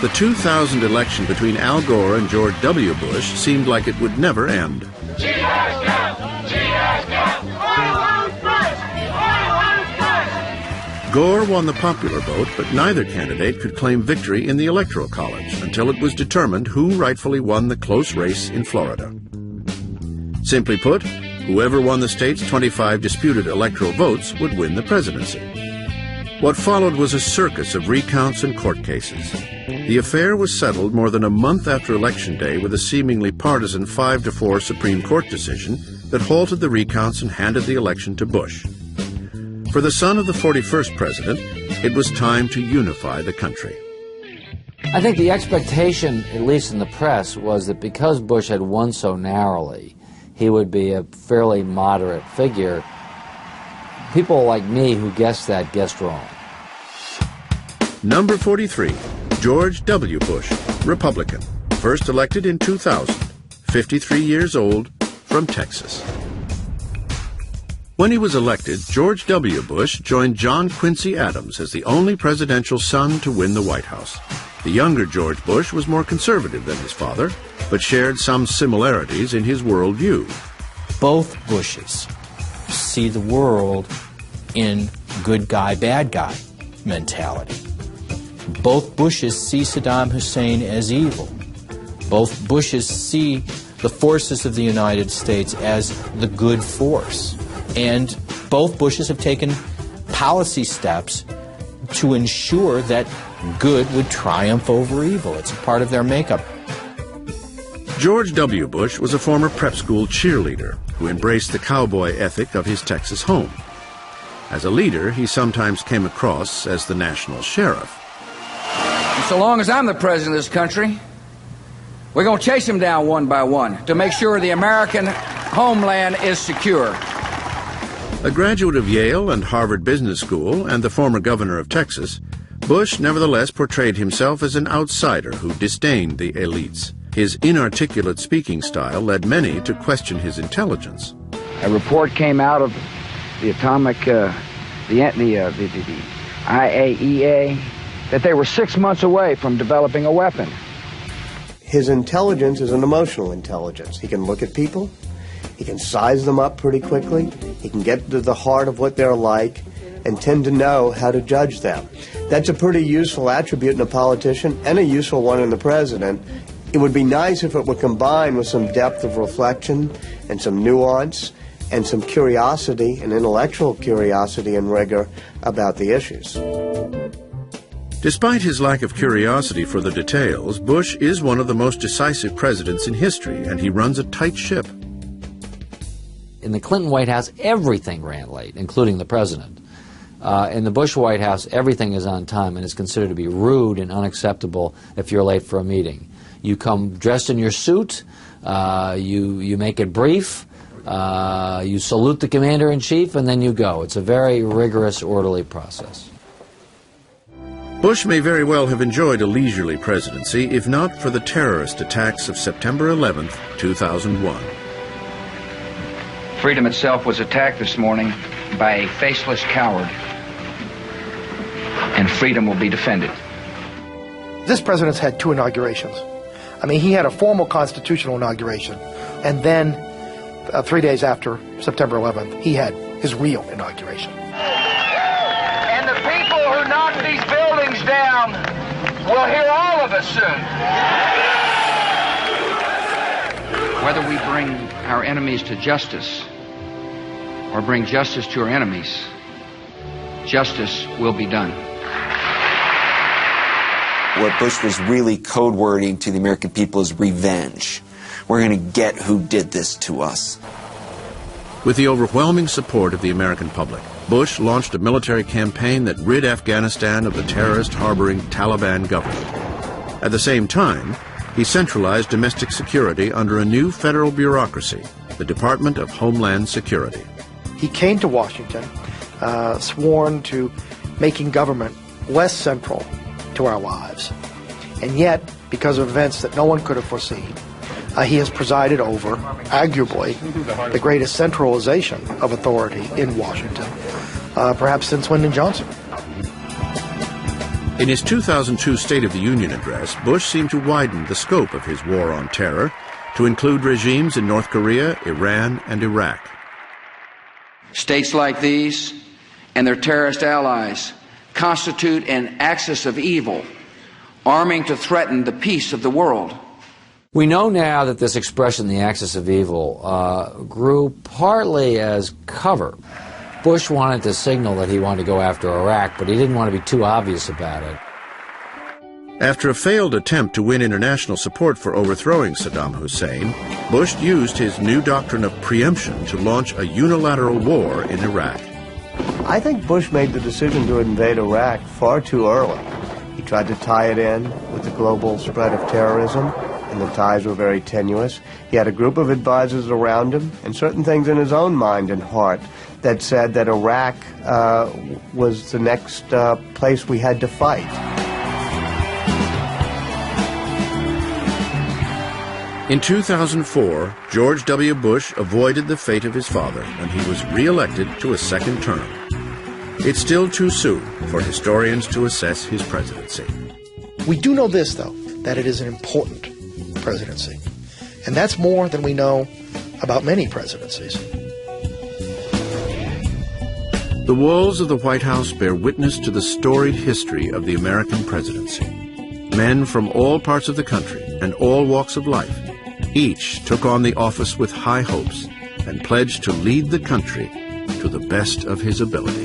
The 2000 election between Al Gore and George W. Bush seemed like it would never end. Gore won the popular vote, but neither candidate could claim victory in the Electoral College until it was determined who rightfully won the close race in Florida. Simply put, whoever won the state's 25 disputed electoral votes would win the presidency. What followed was a circus of recounts and court cases. The affair was settled more than a month after Election Day with a seemingly partisan 5-4 Supreme Court decision that halted the recounts and handed the election to Bush. For the son of the 41st president, it was time to unify the country. I think the expectation, at least in the press, was that because Bush had won so narrowly, he would be a fairly moderate figure. People like me who guessed that guessed wrong. Number 43, George W. Bush, Republican, first elected in 2000, 53 years old, from Texas. When he was elected, George W. Bush joined John Quincy Adams as the only presidential son to win the White House. The younger George Bush was more conservative than his father, but shared some similarities in his worldview. Both Bushes see the world in good guy, bad guy mentality. Both Bushes see Saddam Hussein as evil. Both Bushes see the forces of the United States as the good force. And both Bushes have taken policy steps to ensure that good would triumph over evil. It's a part of their makeup. George W. Bush was a former prep school cheerleader who embraced the cowboy ethic of his Texas home. As a leader, he sometimes came across as the national sheriff. So long as I'm the president of this country, we're going to chase them down one by one to make sure the American homeland is secure. A graduate of Yale and Harvard Business School and the former governor of Texas, Bush nevertheless portrayed himself as an outsider who disdained the elites. His inarticulate speaking style led many to question his intelligence. A report came out of the IAEA that they were 6 months away from developing a weapon. His intelligence is an emotional intelligence. He can look at people, he can size them up pretty quickly, he can get to the heart of what they're like, and tend to know how to judge them. That's a pretty useful attribute in a politician and a useful one in the president. It would be nice if it were combined with some depth of reflection and some nuance and some curiosity, an intellectual curiosity and rigor about the issues. Despite his lack of curiosity for the details, Bush is one of the most decisive presidents in history, and he runs a tight ship. In the Clinton White House, everything ran late, including the president. In the Bush White House, everything is on time and is considered to be rude and unacceptable if you're late for a meeting. You come dressed in your suit, you make it brief, you salute the commander-in-chief, and then you go. It's a very rigorous, orderly process. Bush may very well have enjoyed a leisurely presidency if not for the terrorist attacks of September 11, 2001. Freedom itself was attacked this morning by a faceless coward, and freedom will be defended. This president's had 2 inaugurations. I mean, he had a formal constitutional inauguration, and then 3 days after September 11th, he had his real inauguration. And the people who knock these buildings down will hear all of us soon. Whether we bring our enemies to justice or bring justice to our enemies, justice will be done. What Bush was really code wording to the American people is revenge. We're going to get who did this to us. With the overwhelming support of the American public, Bush launched a military campaign that rid Afghanistan of the terrorist-harboring Taliban government. At the same time, he centralized domestic security under a new federal bureaucracy, the Department of Homeland Security. He came to Washington, sworn to making government less central to our lives. And yet, because of events that no one could have foreseen, he has presided over, arguably, the greatest centralization of authority in Washington, perhaps since Lyndon Johnson. In his 2002 State of the Union address, Bush seemed to widen the scope of his war on terror to include regimes in North Korea, Iran, and Iraq. States like these and their terrorist allies constitute an axis of evil, arming to threaten the peace of the world. We know now that this expression, the axis of evil, grew partly as cover. Bush wanted to signal that he wanted to go after Iraq, but he didn't want to be too obvious about it. After a failed attempt to win international support for overthrowing Saddam Hussein, Bush used his new doctrine of preemption to launch a unilateral war in Iraq. I think Bush made the decision to invade Iraq far too early. He tried to tie it in with the global spread of terrorism, and the ties were very tenuous. He had a group of advisors around him and certain things in his own mind and heart that said that Iraq was the next place we had to fight. In 2004, George W. Bush avoided the fate of his father, and he was re-elected to a second term. It's still too soon for historians to assess his presidency. We do know this, though, that it is an important presidency. And that's more than we know about many presidencies. The walls of the White House bear witness to the storied history of the American presidency. Men from all parts of the country and all walks of life, each took on the office with high hopes and pledged to lead the country to the best of his ability.